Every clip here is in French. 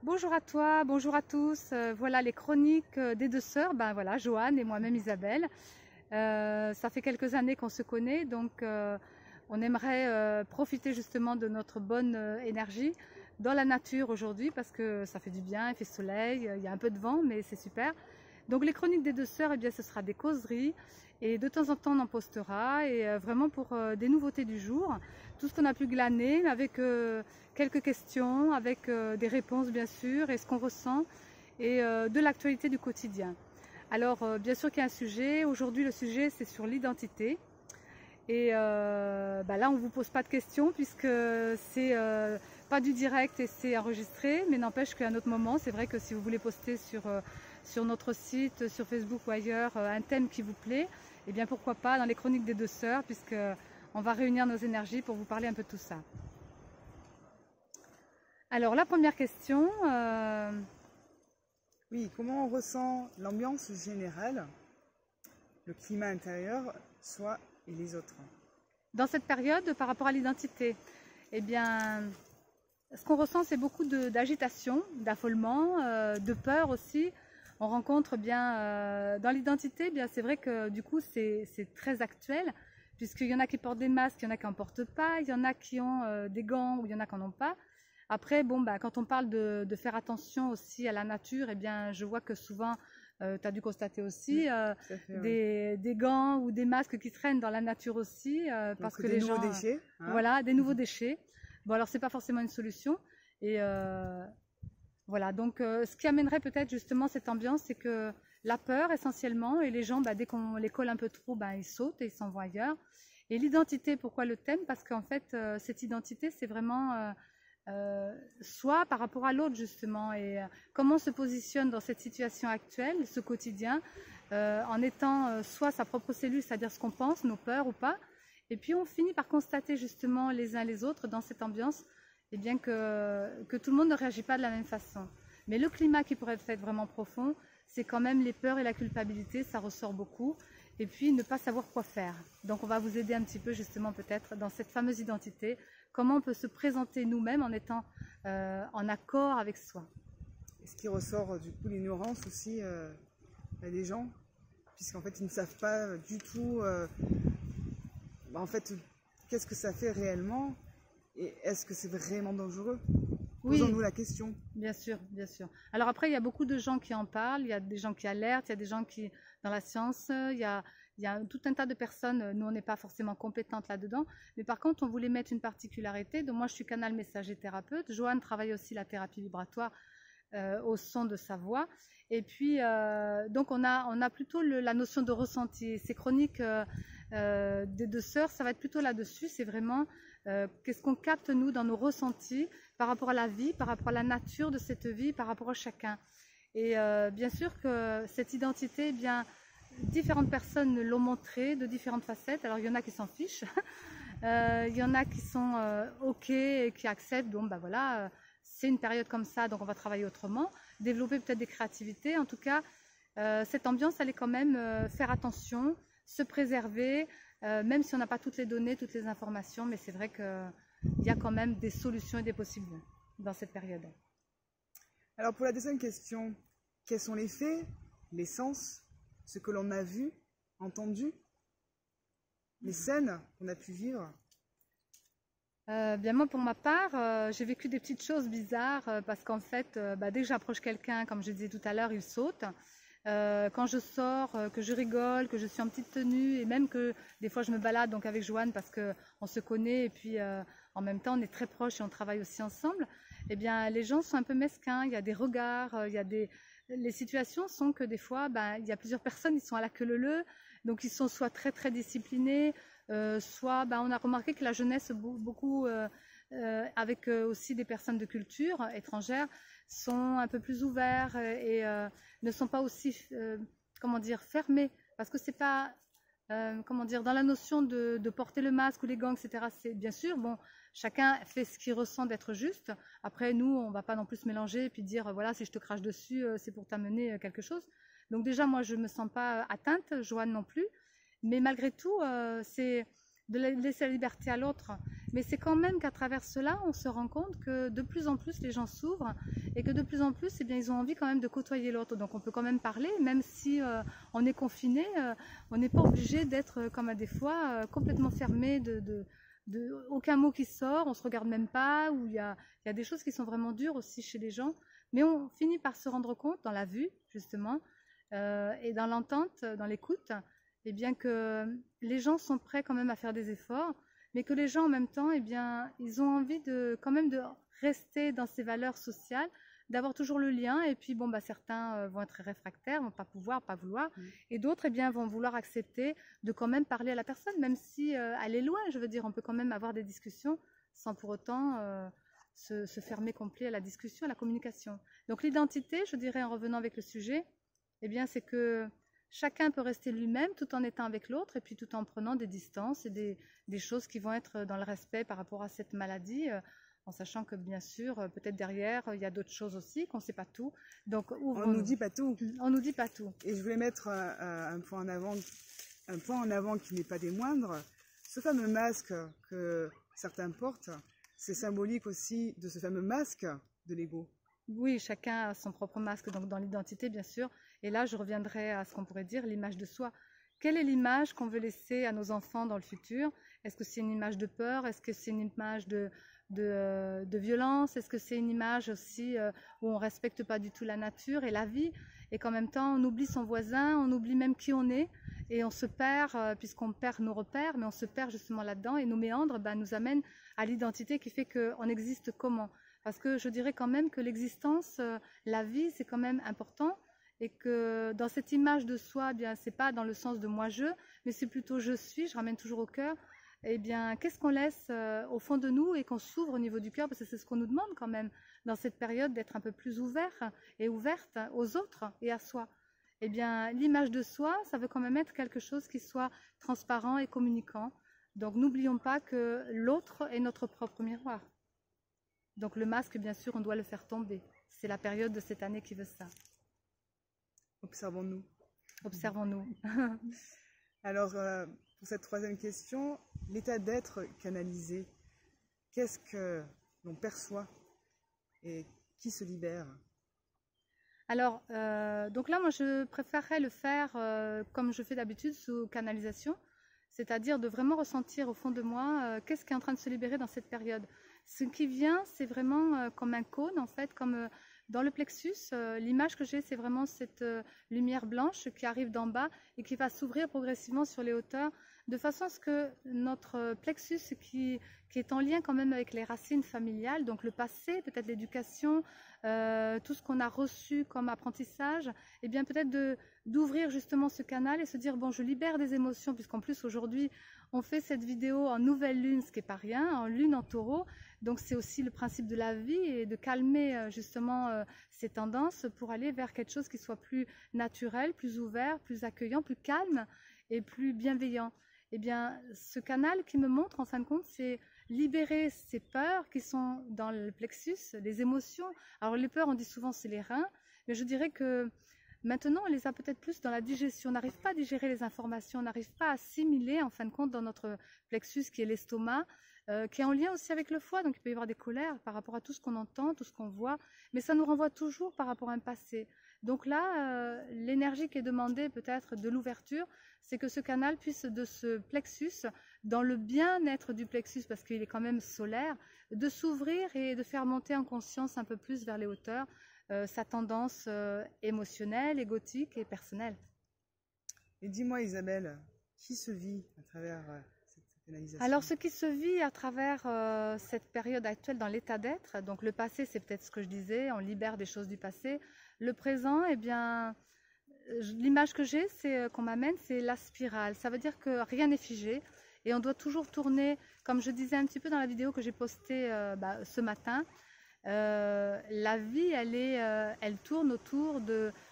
Bonjour à toi, bonjour à tous. Voilà les chroniques des deux sœurs, ben voilà, Joanne et moi-même Isabelle. Ça fait quelques années qu'on se connaît, donc on aimerait profiter justement de notre bonne énergie dans la nature aujourd'hui parce que ça fait du bien, il fait soleil, il y a un peu de vent, mais c'est super. Donc les chroniques des deux sœurs, eh bien, ce sera des causeries et de temps en temps on en postera et vraiment pour des nouveautés du jour, tout ce qu'on a pu glaner avec quelques questions, avec des réponses bien sûr et ce qu'on ressent et de l'actualité du quotidien. Alors bien sûr qu'il y a un sujet, aujourd'hui le sujet c'est sur l'identité et là on ne vous pose pas de questions puisque c'est pas du direct et c'est enregistré, mais n'empêche qu'à un autre moment, c'est vrai que si vous voulez poster sur notre site, sur Facebook ou ailleurs, un thème qui vous plaît, eh bien pourquoi pas dans les chroniques des deux sœurs, puisque on va réunir nos énergies pour vous parler un peu de tout ça. Alors la première question. Oui, comment on ressent l'ambiance générale, le climat intérieur, soi et les autres? Dans cette période, par rapport à l'identité, eh bien, ce qu'on ressent, c'est beaucoup d'agitation, d'affolement, de peur aussi. On rencontre bien dans l'identité, bien c'est vrai que du coup c'est très actuel, puisqu'il y en a qui portent des masques, il y en a qui n'en portent pas, il y en a qui ont des gants ou il y en a qui n'en ont pas. Après, bon, quand on parle de faire attention aussi à la nature, eh bien je vois que souvent, tu as dû constater aussi, des gants ou des masques qui traînent dans la nature aussi, parce que les gens... Des nouveaux déchets. Hein. Voilà, des nouveaux déchets. Bon alors c'est pas forcément une solution. Et voilà, donc ce qui amènerait peut-être justement cette ambiance, c'est que la peur essentiellement, et les gens, dès qu'on les colle un peu trop, ils sautent et ils s'en vont ailleurs. Et l'identité, pourquoi le thème? Parce qu'en fait, cette identité, c'est vraiment soit par rapport à l'autre justement, et comment on se positionne dans cette situation actuelle, ce quotidien, en étant soit sa propre cellule, c'est-à-dire ce qu'on pense, nos peurs ou pas. Et puis on finit par constater justement les uns les autres dans cette ambiance, et bien que tout le monde ne réagit pas de la même façon. Mais le climat qui pourrait être vraiment profond, c'est quand même les peurs et la culpabilité, ça ressort beaucoup. Et puis ne pas savoir quoi faire. Donc on va vous aider un petit peu justement peut-être dans cette fameuse identité, comment on peut se présenter nous-mêmes en étant en accord avec soi. Et ce qui ressort du coup l'ignorance aussi des gens, puisqu'en fait ils ne savent pas du tout en fait qu'est-ce que ça fait réellement. Et est-ce que c'est vraiment dangereux? Oui, posons-nous la question. Bien sûr, bien sûr. Alors après, il y a beaucoup de gens qui en parlent, il y a des gens qui alertent, il y a des gens qui, dans la science, il y a tout un tas de personnes, nous on n'est pas forcément compétentes là-dedans, mais par contre on voulait mettre une particularité. Donc moi je suis canal messager thérapeute, Joanne travaille aussi la thérapie vibratoire au son de sa voix. Et puis, donc on a plutôt la notion de ressenti. Ces chroniques des deux sœurs, ça va être plutôt là-dessus, c'est vraiment qu'est-ce qu'on capte nous dans nos ressentis par rapport à la vie, par rapport à la nature de cette vie, par rapport à chacun. Et bien sûr que cette identité, différentes personnes l'ont montré de différentes facettes. Alors il y en a qui s'en fichent, il y en a qui sont ok et qui acceptent. Donc voilà, c'est une période comme ça, donc on va travailler autrement, développer peut-être des créativités. En tout cas, cette ambiance, elle est quand même faire attention, se préserver, même si on n'a pas toutes les données, toutes les informations, mais c'est vrai qu'il y a quand même des solutions et des possibles dans cette période. Alors pour la deuxième question, quels sont les faits, les sens, ce que l'on a vu, entendu, les scènes qu'on a pu vivre? Bien moi pour ma part, j'ai vécu des petites choses bizarres parce qu'en fait, dès que j'approche quelqu'un, comme je disais tout à l'heure, il saute. Quand je sors, que je rigole, que je suis en petite tenue et même que des fois je me balade donc avec Joanne parce qu'on se connaît et puis en même temps on est très proches et on travaille aussi ensemble, eh bien les gens sont un peu mesquins, il y a des regards, les situations sont que des fois il y a plusieurs personnes, ils sont à la queue leu-leu, donc ils sont soit très très disciplinés, soit on a remarqué que la jeunesse beaucoup avec aussi des personnes de culture étrangères sont un peu plus ouverts et ne sont pas aussi comment dire fermés, parce que c'est pas comment dire, dans la notion de porter le masque ou les gants, etc. C'est bien sûr, bon, chacun fait ce qu'il ressent d'être juste. Après, nous, on va pas non plus se mélanger et puis dire, voilà, si je te crache dessus, c'est pour t'amener quelque chose. Donc déjà, moi, je me sens pas atteinte, Joanne non plus. Mais malgré tout, c'est de laisser la liberté à l'autre. Mais c'est quand même qu'à travers cela, on se rend compte que de plus en plus les gens s'ouvrent et que de plus en plus, eh bien, ils ont envie quand même de côtoyer l'autre. Donc on peut quand même parler, même si on est confiné, on n'est pas obligé d'être comme à des fois complètement fermé, aucun mot qui sort, on se regarde même pas, ou il y a des choses qui sont vraiment dures aussi chez les gens. Mais on finit par se rendre compte dans la vue, justement, et dans l'entente, dans l'écoute, eh bien que les gens sont prêts quand même à faire des efforts, mais que les gens en même temps, eh bien, ils ont envie quand même de rester dans ces valeurs sociales, d'avoir toujours le lien. Et puis bon, bah, certains vont être réfractaires, vont pas pouvoir, pas vouloir, et d'autres, eh bien, vont vouloir accepter de quand même parler à la personne, même si elle est loin. Je veux dire, on peut quand même avoir des discussions sans pour autant se fermer complet à la discussion, à la communication. Donc l'identité, je dirais, en revenant avec le sujet, eh bien, c'est que chacun peut rester lui-même tout en étant avec l'autre et puis tout en prenant des distances et des choses qui vont être dans le respect par rapport à cette maladie, en sachant que bien sûr, peut-être derrière, il y a d'autres choses aussi, qu'on ne sait pas tout. Donc, on nous dit pas tout. On nous dit pas tout. Et je voulais mettre un point en avant qui n'est pas des moindres. Ce fameux masque que certains portent, c'est symbolique aussi de ce fameux masque de l'ego. Oui, chacun a son propre masque, donc dans l'identité, bien sûr. Et là, je reviendrai à ce qu'on pourrait dire, l'image de soi. Quelle est l'image qu'on veut laisser à nos enfants dans le futur? Est-ce que c'est une image de peur? Est-ce que c'est une image de violence? Est-ce que c'est une image aussi où on ne respecte pas du tout la nature et la vie? Et qu'en même temps, on oublie son voisin, on oublie même qui on est. Et on se perd, puisqu'on perd nos repères, mais on se perd justement là-dedans. Et nos méandres nous amènent à l'identité qui fait qu'on existe comment? Parce que je dirais quand même que l'existence, la vie, c'est quand même important. Et que dans cette image de soi, eh bien, c'est pas dans le sens de moi-je, mais c'est plutôt je suis, je ramène toujours au cœur. Eh bien, qu'est-ce qu'on laisse au fond de nous et qu'on s'ouvre au niveau du cœur? Parce que c'est ce qu'on nous demande quand même dans cette période, d'être un peu plus ouvert et ouverte aux autres et à soi. Eh bien, l'image de soi, ça veut quand même être quelque chose qui soit transparent et communicant. Donc, n'oublions pas que l'autre est notre propre miroir. Donc, le masque, bien sûr, on doit le faire tomber. C'est la période de cette année qui veut ça. Observons-nous. Observons-nous. Alors, pour cette troisième question, l'état d'être canalisé, qu'est-ce que l'on perçoit et qui se libère? Alors, donc là, moi, je préférerais le faire comme je fais d'habitude sous canalisation, c'est-à-dire de vraiment ressentir au fond de moi qu'est-ce qui est en train de se libérer dans cette période. Ce qui vient, c'est vraiment comme un cône, en fait, comme dans le plexus. L'image que j'ai, c'est vraiment cette lumière blanche qui arrive d'en bas et qui va s'ouvrir progressivement sur les hauteurs, de façon à ce que notre plexus, qui est en lien quand même avec les racines familiales, donc le passé, peut-être l'éducation, tout ce qu'on a reçu comme apprentissage, et bien peut-être d'ouvrir justement ce canal et se dire, bon, je libère des émotions, puisqu'en plus aujourd'hui, on fait cette vidéo en nouvelle lune, ce qui n'est pas rien, en lune en taureau. Donc c'est aussi le principe de la vie et de calmer justement ces tendances pour aller vers quelque chose qui soit plus naturel, plus ouvert, plus accueillant, plus calme et plus bienveillant. Eh bien, ce canal qui me montre, en fin de compte, c'est libérer ces peurs qui sont dans le plexus, les émotions. Alors les peurs, on dit souvent c'est les reins, mais je dirais que maintenant, on les a peut-être plus dans la digestion. On n'arrive pas à digérer les informations, on n'arrive pas à assimiler, en fin de compte, dans notre plexus qui est l'estomac, qui est en lien aussi avec le foie. Donc il peut y avoir des colères par rapport à tout ce qu'on entend, tout ce qu'on voit, mais ça nous renvoie toujours par rapport à un passé. Donc là, l'énergie qui est demandée peut-être de l'ouverture, c'est que ce canal puisse de ce plexus, dans le bien-être du plexus, parce qu'il est quand même solaire, de s'ouvrir et de faire monter en conscience un peu plus vers les hauteurs sa tendance émotionnelle, égotique et personnelle. Et dis-moi Isabelle, qui se vit à travers cette canalisation? Alors ce qui se vit à travers cette période actuelle dans l'état d'être, donc le passé c'est peut-être ce que je disais, on libère des choses du passé. Le présent, eh bien, l'image que j'ai, c'est qu'on m'amène, c'est la spirale. Ça veut dire que rien n'est figé et on doit toujours tourner, comme je disais un petit peu dans la vidéo que j'ai postée ce matin. La vie, elle tourne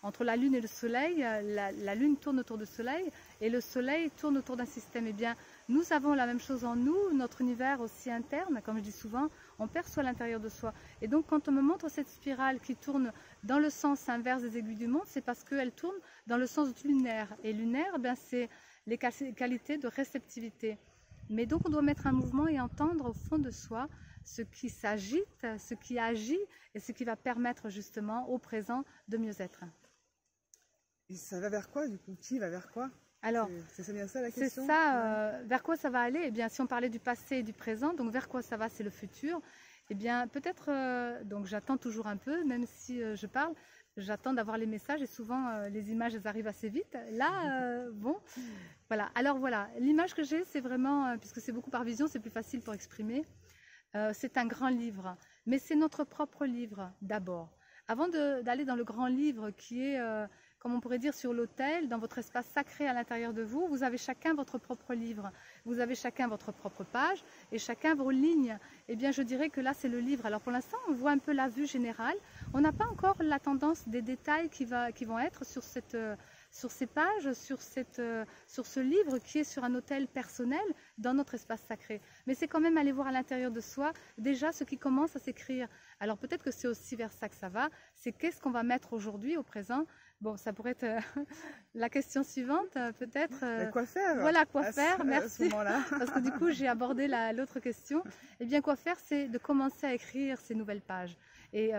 entre la Lune et le Soleil. La Lune tourne autour du Soleil et le Soleil tourne autour d'un système. Eh bien, nous avons la même chose en nous, notre univers aussi interne, comme je dis souvent, on perçoit l'intérieur de soi. Et donc, quand on me montre cette spirale qui tourne dans le sens inverse des aiguilles du monde, c'est parce qu'elle tourne dans le sens lunaire. Et lunaire, c'est les qualités de réceptivité. Mais donc on doit mettre un mouvement et entendre au fond de soi ce qui s'agite, ce qui agit et ce qui va permettre justement au présent de mieux être. Et ça va vers quoi du coup? Qui va vers quoi? Alors, c'est bien ça la question? c'est ça, vers quoi ça va aller? Eh bien, si on parlait du passé et du présent, donc vers quoi ça va, c'est le futur. Eh bien, peut-être, donc j'attends toujours un peu, même si je parle, j'attends d'avoir les messages et souvent les images elles arrivent assez vite. Là, bon, voilà. Alors voilà, l'image que j'ai, c'est vraiment, puisque c'est beaucoup par vision, c'est plus facile pour exprimer. C'est un grand livre, mais c'est notre propre livre d'abord. Avant d'aller dans le grand livre qui est, comme on pourrait dire, sur l'autel, dans votre espace sacré à l'intérieur de vous, vous avez chacun votre propre livre. Vous avez chacun votre propre page et chacun vos lignes. Eh bien, je dirais que là, c'est le livre. Alors, pour l'instant, on voit un peu la vue générale. On n'a pas encore la tendance des détails qui vont être sur ces pages, sur ce livre qui est sur un autel personnel dans notre espace sacré. Mais c'est quand même aller voir à l'intérieur de soi déjà ce qui commence à s'écrire. Alors peut-être que c'est aussi vers ça que ça va, c'est qu'est-ce qu'on va mettre aujourd'hui au présent. Bon, ça pourrait être la question suivante, peut-être. Quoi faire? Voilà, quoi faire, merci. À ce Parce que du coup, j'ai abordé l'autre question. Eh bien, quoi faire, c'est de commencer à écrire ces nouvelles pages. Et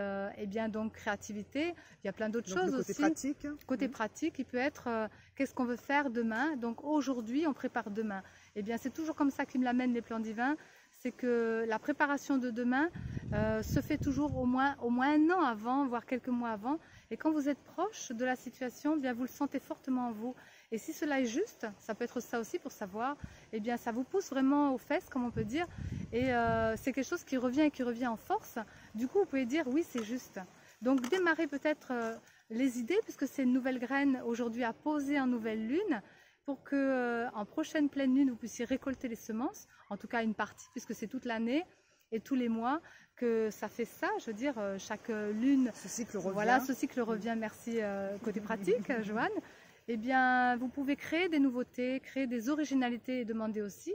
bien, donc, créativité, il y a plein d'autres choses aussi. Côté pratique. Côté pratique, il peut être qu'est-ce qu'on veut faire demain. Donc, aujourd'hui, on prépare demain. Eh bien, c'est toujours comme ça qui me l'amènent les plans divins. C'est que la préparation de demain se fait toujours au moins un an avant, voire quelques mois avant. Et quand vous êtes proche de la situation, bien vous le sentez fortement en vous. Et si cela est juste, ça peut être ça aussi pour savoir, eh bien ça vous pousse vraiment aux fesses, comme on peut dire. Et c'est quelque chose qui revient et qui revient en force. Du coup, vous pouvez dire oui, c'est juste. Donc démarrez peut-être les idées, puisque c'est une nouvelle graine aujourd'hui à poser en nouvelle lune, pour que en prochaine pleine lune, vous puissiez récolter les semences, en tout cas une partie, puisque c'est toute l'année et tous les mois que ça fait ça, je veux dire, chaque lune. Ce cycle revient. Voilà, ce cycle revient, merci, côté pratique, Joanne. Eh bien, vous pouvez créer des nouveautés, créer des originalités et demander aussi.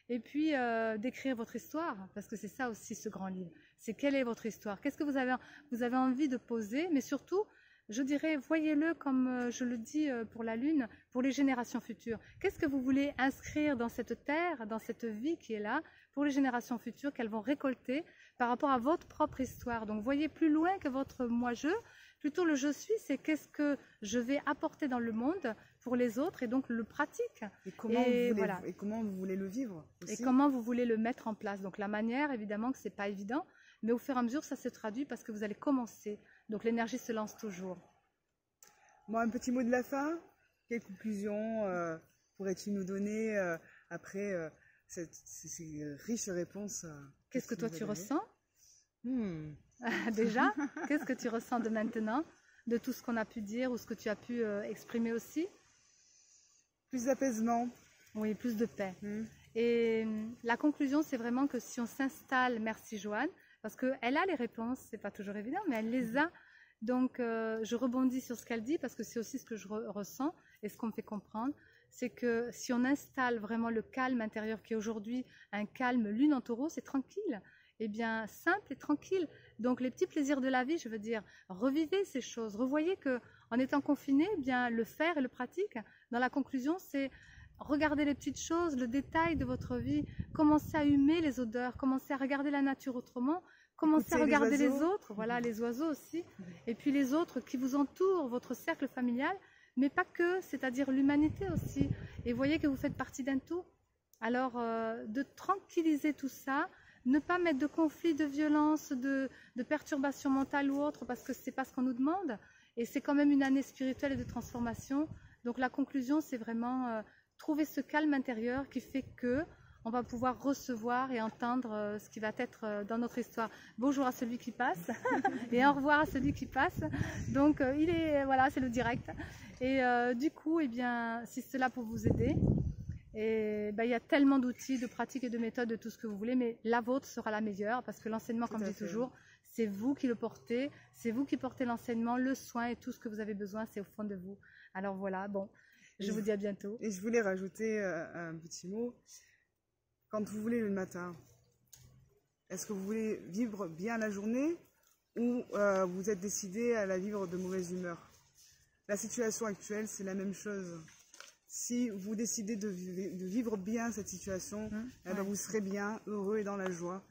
Et puis, d'écrire votre histoire, parce que c'est ça aussi ce grand livre. C'est quelle est votre histoire? Qu'est-ce que vous avez envie de poser? Mais surtout, je dirais, voyez-le comme je le dis pour la Lune, pour les générations futures. Qu'est-ce que vous voulez inscrire dans cette terre, dans cette vie qui est là, pour les générations futures qu'elles vont récolter par rapport à votre propre histoire? Donc, voyez plus loin que votre moi-je. Plutôt le je suis, c'est qu'est-ce que je vais apporter dans le monde pour les autres et donc le pratique. Et comment vous voulez le vivre aussi. Et comment vous voulez le mettre en place. Donc la manière, évidemment que ce n'est pas évident, mais au fur et à mesure, ça se traduit parce que vous allez commencer. Donc l'énergie se lance toujours. Moi, un petit mot de la fin. Quelle conclusion pourrais-tu nous donner après ces riches réponses? Qu'est-ce que toi tu ressens? Déjà, qu'est-ce que tu ressens de maintenant, de tout ce qu'on a pu dire ou ce que tu as pu exprimer aussi? Plus d'apaisement. Oui, plus de paix. Et la conclusion, c'est vraiment que si on s'installe, merci Joanne, parce qu'elle a les réponses, c'est pas toujours évident, mais elle les a. Donc, je rebondis sur ce qu'elle dit, parce que c'est aussi ce que je ressens et ce qu'on me fait comprendre. C'est que si on installe vraiment le calme intérieur qui est aujourd'hui un calme lune en taureau, c'est tranquille. Eh bien, simple et tranquille. Donc, les petits plaisirs de la vie, je veux dire, revivez ces choses. Revoyez qu'en étant confiné, eh bien, le faire et le pratique, dans la conclusion, c'est regarder les petites choses, le détail de votre vie, commencer à humer les odeurs, commencer à regarder la nature autrement, commencer à regarder les autres, voilà, les oiseaux aussi, et puis les autres qui vous entourent, votre cercle familial, mais pas que, c'est-à-dire l'humanité aussi. Et voyez que vous faites partie d'un tout. Alors, de tranquilliser tout ça, ne pas mettre de conflits, de violence, de perturbations mentales ou autres, parce que ce n'est pas ce qu'on nous demande. Et c'est quand même une année spirituelle et de transformation. Donc la conclusion, c'est vraiment trouver ce calme intérieur qui fait que on va pouvoir recevoir et entendre ce qui va être dans notre histoire. Bonjour à celui qui passe et au revoir à celui qui passe. Donc voilà, c'est le direct. Et du coup, eh bien, si cela pour vous aider. Et il y a tellement d'outils, de pratiques et de méthodes, de tout ce que vous voulez, mais la vôtre sera la meilleure parce que l'enseignement, comme je dis toujours, c'est vous qui le portez, c'est vous qui portez l'enseignement, le soin et tout ce que vous avez besoin, c'est au fond de vous. Alors voilà, bon, je vous dis à bientôt. Et je voulais rajouter un petit mot. Quand vous voulez le matin, est-ce que vous voulez vivre bien la journée ou vous êtes décidé à la vivre de mauvaise humeur? La situation actuelle, c'est la même chose. si vous décidez de vivre bien cette situation, eh ben, vous serez bien, heureux et dans la joie.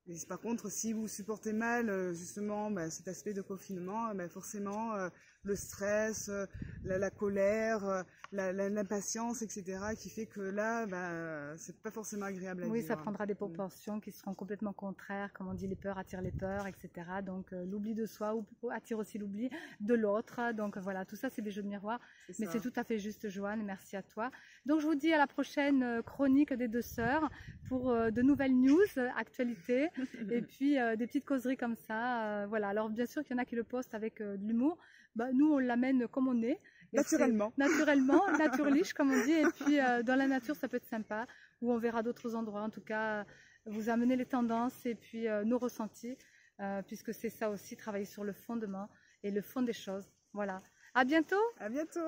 Mais par contre, si vous supportez mal justement cet aspect de confinement, forcément le stress, la colère, l'impatience, etc., qui fait que là, c'est pas forcément agréable à vivre. Oui, ça prendra des proportions qui seront complètement contraires. Comme on dit, les peurs attirent les peurs, etc. Donc l'oubli de soi attire aussi l'oubli de l'autre. Donc voilà, tout ça, c'est des jeux de miroir. Mais c'est tout à fait juste, Joanne. Merci à toi. Donc je vous dis à la prochaine chronique des deux sœurs pour de nouvelles news, actualités, et puis des petites causeries comme ça. Voilà. Alors bien sûr qu'il y en a qui le postent avec de l'humour. Nous, on l'amène comme on est. Naturellement. Naturellement, naturliche, comme on dit. Et puis, dans la nature, ça peut être sympa. Ou on verra d'autres endroits. En tout cas, vous amener les tendances et puis nos ressentis. Puisque c'est ça aussi, travailler sur le fondement et le fond des choses. Voilà. À bientôt. À bientôt.